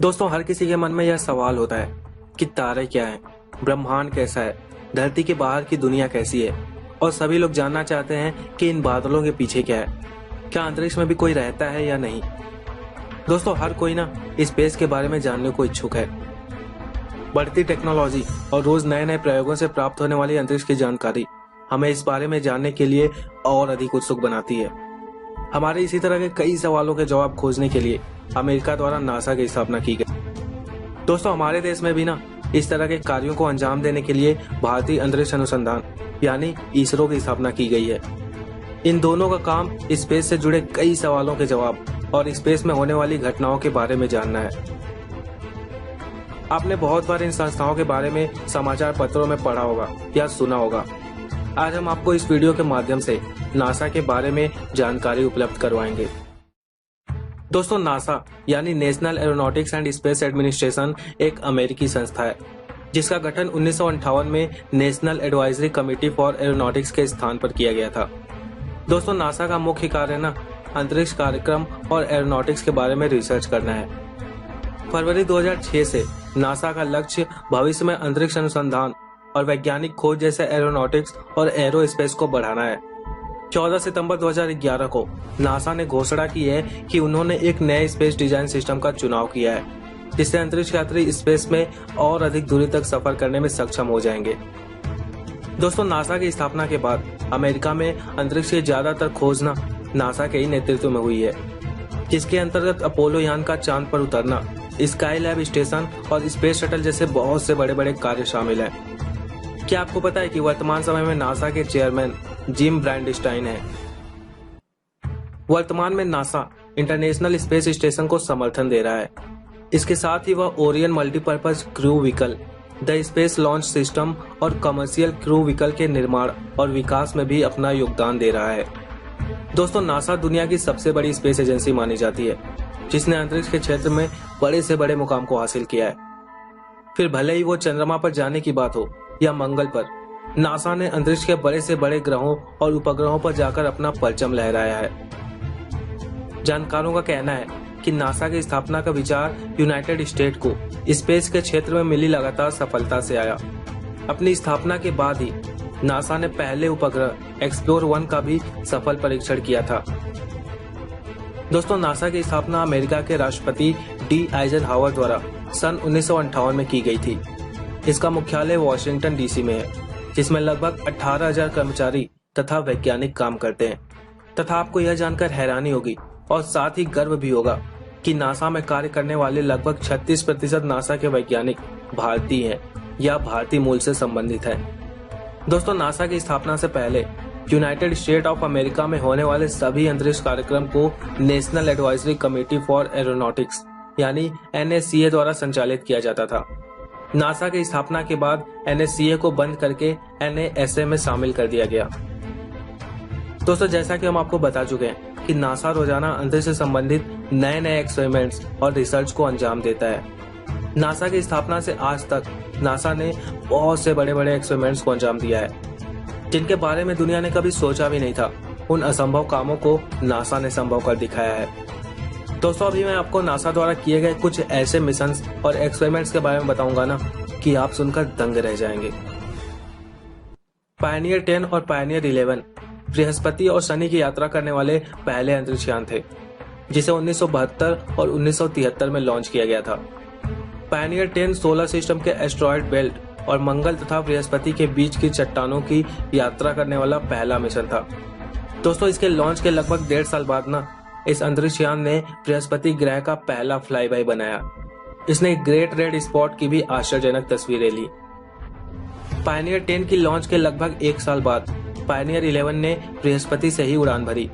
दोस्तों, हर किसी के मन में यह सवाल होता है कि तारे क्या हैं, ब्रह्मांड कैसा है, धरती के बाहर की दुनिया कैसी है, और सभी लोग जानना चाहते हैं कि इन बादलों के पीछे क्या है, क्या अंतरिक्ष में भी कोई रहता है या नहीं। दोस्तों, हर कोई ना स्पेस के बारे में जानने को इच्छुक है। बढ़ती टेक्नोलॉजी और रोज नए नए प्रयोगों से प्राप्त होने वाली अंतरिक्ष की जानकारी हमें इस बारे में जानने के लिए और अधिक उत्सुक बनाती है। हमारे इसी तरह के कई सवालों के जवाब खोजने के लिए अमेरिका द्वारा नासा की स्थापना की गई। दोस्तों, हमारे देश में भी ना इस तरह के कार्यों को अंजाम देने के लिए भारतीय अंतरिक्ष अनुसंधान यानी इसरो की स्थापना की गई है। इन दोनों का काम स्पेस से जुड़े कई सवालों के जवाब और स्पेस में होने वाली घटनाओं के बारे में जानना है। आपने बहुत बार इन संस्थाओं के बारे में समाचार पत्रों में पढ़ा होगा या सुना होगा। आज हम आपको इस वीडियो के माध्यम से नासा के बारे में जानकारी उपलब्ध करवाएंगे। दोस्तों, नासा यानी national aeronautics and space administration एक अमेरिकी संस्था है जिसका गठन 1958 में national advisory committee for aeronautics के स्थान पर किया गया था। दोस्तों, नासा का मुख्य कार्य ना अंतरिक्ष कार्यक्रम और एरोनॉटिक्स के बारे में रिसर्च करना है। फरवरी 2006 से नासा का लक्ष्य भविष्य में अंतरिक्ष अनुसंधान और वैज्ञानिक खोज जैसे एरोनॉटिक्स और एरोस्पेस को बढ़ाना है। 14 सितंबर 2011 को नासा ने घोषणा की है कि उन्होंने एक नए स्पेस डिजाइन सिस्टम का चुनाव किया है जिससे अंतरिक्ष यात्री स्पेस में और अधिक दूरी तक सफर करने में सक्षम हो जाएंगे। दोस्तों, नासा की स्थापना के बाद अमेरिका में अंतरिक्ष की ज्यादातर खोज ना नासा के ही नेतृत्व में हुई है, जिसके अंतर्गत अपोलो यान का चांद पर उतरना, स्काई लैब स्टेशन और स्पेस शटल जैसे बहुत से बड़े बड़े कार्य शामिल हैं। क्या आपको पता है कि वर्तमान समय में नासा के चेयरमैन जिम ब्रांडस्टाइन हैं? वर्तमान में नासा इंटरनेशनल स्पेस स्टेशन को समर्थन दे रहा है। इसके साथ ही वह Orion multipurpose crew vehicle, the space launch system और कमर्शियल क्रू व्हीकल के निर्माण और विकास में भी अपना योगदान दे रहा है। दोस्तों, नासा दुनिया की सबसे बड़ी स्पेस एजेंसी मानी जाती है जिसने अंतरिक्ष के क्षेत्र में बड़े से बड़े मुकाम को हासिल किया है। फिर भले ही वो चंद्रमा पर जाने की बात हो या मंगल पर, नासा ने अंतरिक्ष के बड़े से बड़े ग्रहों और उपग्रहों पर जाकर अपना परचम लहराया है। जानकारों का कहना है कि नासा की स्थापना का विचार यूनाइटेड स्टेट को स्पेस के क्षेत्र में मिली लगातार सफलता से आया। अपनी स्थापना के बाद ही नासा ने पहले उपग्रह एक्सप्लोर 1 का भी सफल परीक्षण किया था। दोस्तों, नासा की स्थापना अमेरिका के राष्ट्रपति डी आइजनहावर द्वारा सन 1958 में की गई थी। इसका मुख्यालय वॉशिंगटन डीसी में है, जिसमें लगभग 18,000 कर्मचारी तथा वैज्ञानिक काम करते हैं। तथा आपको यह जानकर हैरानी होगी और साथ ही गर्व भी होगा कि नासा में कार्य करने वाले लगभग 36% नासा के वैज्ञानिक भारतीय हैं या भारतीय मूल से संबंधित हैं। दोस्तों, नासा की स्थापना से पहले यूनाइटेड स्टेट ऑफ अमेरिका में होने वाले सभी अंतरिक्ष कार्यक्रम को national advisory committee for aeronautics यानी NSCA द्वारा संचालित किया जाता था। नासा की स्थापना के बाद NSCA को बंद करके NASA में शामिल कर दिया गया। दोस्तों, जैसा कि हम आपको बता चुके हैं कि नासा रोजाना अंतरिक्ष से संबंधित नए नए एक्सपेरिमेंट्स और रिसर्च को अंजाम देता है। नासा की स्थापना से आज तक नासा ने बहुत से बड़े बड़े एक्सपेरिमेंट्स को अंजाम दिया है जिनके बारे में दुनिया ने कभी सोचा भी नहीं था। उन असंभव कामों को नासा ने संभव कर दिखाया है। दोस्तों, अभी मैं आपको नासा द्वारा किए गए कुछ ऐसे मिशंस और एक्सपेरिमेंट्स के बारे में बताऊंगा ना कि आप सुनकर दंग रह जाएंगे। पायनियर 10 और पायनियर 11 बृहस्पति और शनि की यात्रा करने वाले पहले अंतरिक्ष यान थे, जिसे 1972 और 1973 में लॉन्च किया गया था। पायनियर 10 सोलर सिस्टम के एस्ट्रॉयड बेल्ट और मंगल तथा बृहस्पति के बीच की चट्टानों की यात्रा करने वाला पहला मिशन था। दोस्तों, इसके लॉन्च के लगभग 1.5 साल बाद ना इस अंतरिक्ष यान ने बृहस्पति ग्रह का पहला फ्लाई बाय बनाया। इसने ग्रेट रेड स्पॉट की भी आश्चर्यजनक तस्वीरें ली। पायनियर 10 की लॉन्च के लगभग 1 साल बाद पायनियर 11 ने बृहस्पति से ही उड़ान भरी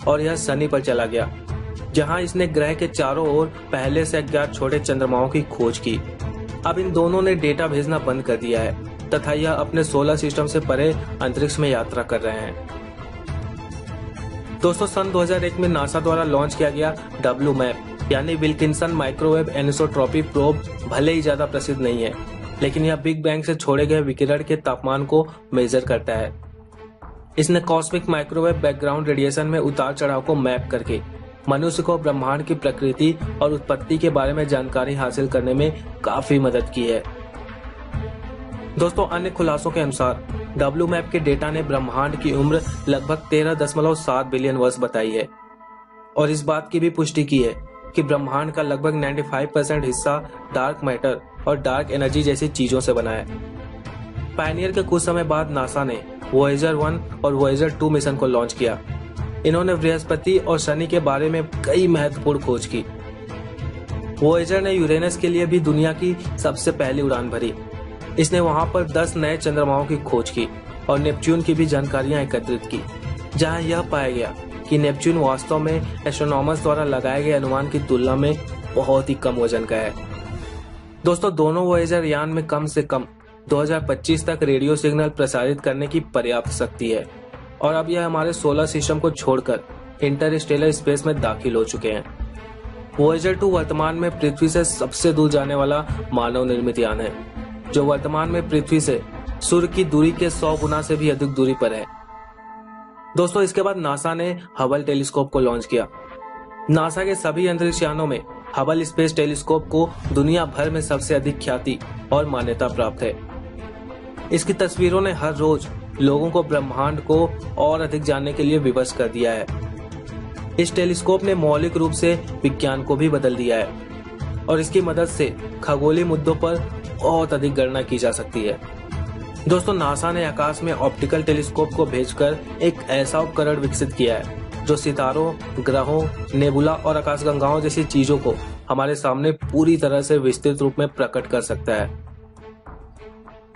और यह शनि पर चला गया, जहां इसने ग्रह के चारों ओर पहले से अज्ञात छोटे चंद्रमाओं की खोज की। अब इन दोनों ने डेटा भेजना बंद कर दिया है तथा यह अपने सोलर सिस्टम से परे अंतरिक्ष में यात्रा कर रहे हैं। दोस्तों, सन 2001 में नासा द्वारा लॉन्च किया गया WMAP यानी विल्किंसन माइक्रोवेव एनिसोट्रॉपी प्रोब भले ही ज्यादा प्रसिद्ध नहीं है, लेकिन यह बिग बैंग से छोड़े गए विकिरण के तापमान को मेजर करता है। इसने कॉस्मिक माइक्रोवेव बैकग्राउंड रेडिएशन में उतार चढ़ाव को मैप करके मनुष्य को ब्रह्मांड की प्रकृति और उत्पत्ति के बारे में जानकारी हासिल करने में काफी मदद की है। दोस्तों, अन्य खुलासों के अनुसार WMAP के डेटा ने ब्रह्मांड की उम्र लगभग 13.7 बिलियन वर्ष बताई है और इस बात की भी पुष्टि की है कि ब्रह्मांड का लगभग 95% हिस्सा डार्क मैटर और डार्क एनर्जी जैसी चीजों से बना है। पायनियर के कुछ समय बाद नासा ने वॉयेजर 1 और वॉयेजर 2 मिशन को लॉन्च किया। इन्होंने बृहस्पति और शनि के बारे में कई महत्वपूर्ण खोज की। वॉयेजर ने यूरेनस के लिए भी दुनिया की सबसे पहली उड़ान भरी। इसने वहां पर 10 नए चंद्रमाओं की खोज की और नेपच्यून की भी जानकारियां एकत्रित की, जहां यह पाया गया कि नेपच्यून वास्तव में एस्ट्रोनॉमर्स द्वारा लगाए गए अनुमान की तुलना में बहुत ही कम वजन का है। दोस्तों, दोनों वॉयेजर यान में कम से कम 2025 तक रेडियो सिग्नल प्रसारित करने की पर्याप्त शक्ति है और अब यह हमारे सोलर सिस्टम को छोड़कर इंटरस्टेलर स्पेस में दाखिल हो चुके हैं। वॉयेजर 2 वर्तमान में पृथ्वी से सबसे दूर जाने वाला मानव निर्मित यान है, जो वर्तमान में पृथ्वी से सूर्य की दूरी के 100 गुना से भी अधिक दूरी पर है। दोस्तों, इसके बाद नासा ने हबल टेलीस्कोप को लॉन्च किया। नासा के सभी अंतरिक्ष यानों में हबल स्पेस टेलीस्कोप को दुनिया भर में सबसे अधिक ख्याति और मान्यता प्राप्त है। इसकी तस्वीरों ने हर रोज लोगों को ब्रह्मांड को और अधिक जानने के लिए विवश कर दिया है। इस टेलीस्कोप ने मौलिक रूप से विज्ञान को भी बदल दिया है और इसकी मदद से खगोलीय मुद्दों पर बहुत अधिक गणना की जा सकती है। दोस्तों, नासा ने आकाश में ऑप्टिकल टेलीस्कोप को भेजकर एक ऐसा उपकरण विकसित किया है जो सितारों, ग्रहों, नेबुला और आकाशगंगाओं जैसी चीजों को हमारे सामने पूरी तरह से विस्तृत रूप में प्रकट कर सकता है।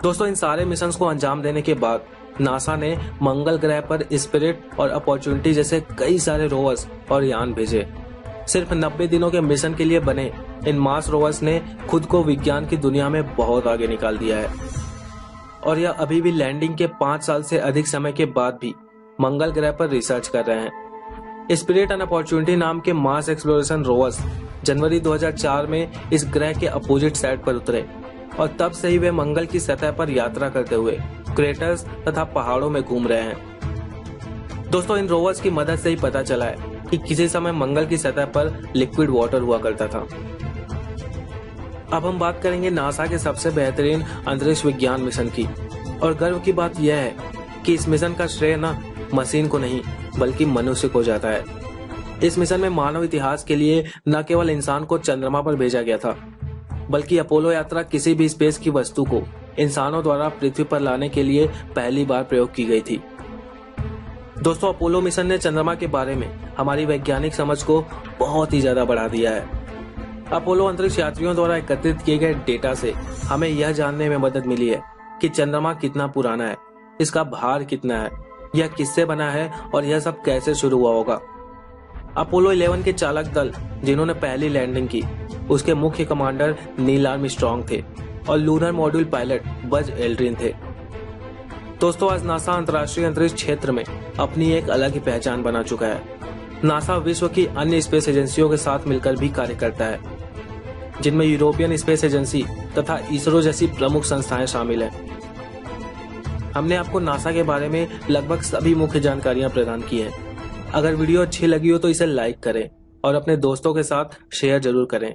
दोस्तों, इन सारे मिशन को अंजाम देने के बाद नासा ने मंगल ग्रह पर स्पिरिट और अपॉर्चुनिटी जैसे कई सारे रोवर्स और यान भेजे। सिर्फ 90 दिनों के मिशन के लिए बने इन मार्स रोवर्स ने खुद को विज्ञान की दुनिया में बहुत आगे निकाल दिया है और यह अभी भी लैंडिंग के 5 साल से अधिक समय के बाद भी मंगल ग्रह पर रिसर्च कर रहे हैं। स्पिरिट एंड अपॉर्चुनिटी नाम के मार्स एक्सप्लोरेशन रोवर्स जनवरी 2004 में इस ग्रह के अपोजिट साइड पर उतरे और तब से ही वे मंगल की सतह पर यात्रा करते हुए क्रेटर्स तथा पहाड़ों में घूम रहे हैं। दोस्तों, इन रोवर्स की मदद से ही पता चला है कि किसी समय मंगल की सतह पर लिक्विड वाटर हुआ करता था। अब हम बात करेंगे नासा के सबसे बेहतरीन अंतरिक्ष विज्ञान मिशन की और गर्व की बात यह है कि इस मिशन का श्रेय न मशीन को नहीं बल्कि मनुष्य को जाता है। इस मिशन में मानव इतिहास के लिए न केवल इंसान को चंद्रमा पर भेजा गया था, बल्कि अपोलो यात्रा किसी भी स्पेस की वस्तु को इंसानों द्वारा पृथ्वी पर लाने के लिए पहली बार प्रयोग की गई थी। दोस्तों, अपोलो मिशन ने चंद्रमा के बारे में हमारी वैज्ञानिक समझ को बहुत ही ज्यादा बढ़ा दिया है। अपोलो अंतरिक्ष यात्रियों द्वारा एकत्रित किए गए डेटा से हमें यह जानने में मदद मिली है कि चंद्रमा कितना पुराना है, इसका भार कितना है, यह किससे बना है और यह सब कैसे शुरू हुआ होगा। अपोलो 11 के चालक दल जिन्होंने पहली लैंडिंग की, उसके मुख्य कमांडर नील आर्मस्ट्रांग थे और lunar module pilot Buzz Aldrin थे। दोस्तों, आज नासा अंतर्राष्ट्रीय अंतरिक्ष क्षेत्र में अपनी एक अलग ही पहचान बना चुका है। नासा विश्व की अन्य स्पेस एजेंसियों के साथ मिलकर भी कार्य करता है, जिनमें यूरोपियन स्पेस एजेंसी तथा इसरो जैसी प्रमुख संस्थाएं शामिल हैं। हमने आपको नासा के बारे में लगभग सभी मुख्य जानकारियां प्रदान की हैं। अगर वीडियो अच्छी लगी हो तो इसे लाइक करें और अपने दोस्तों के साथ शेयर जरूर करें।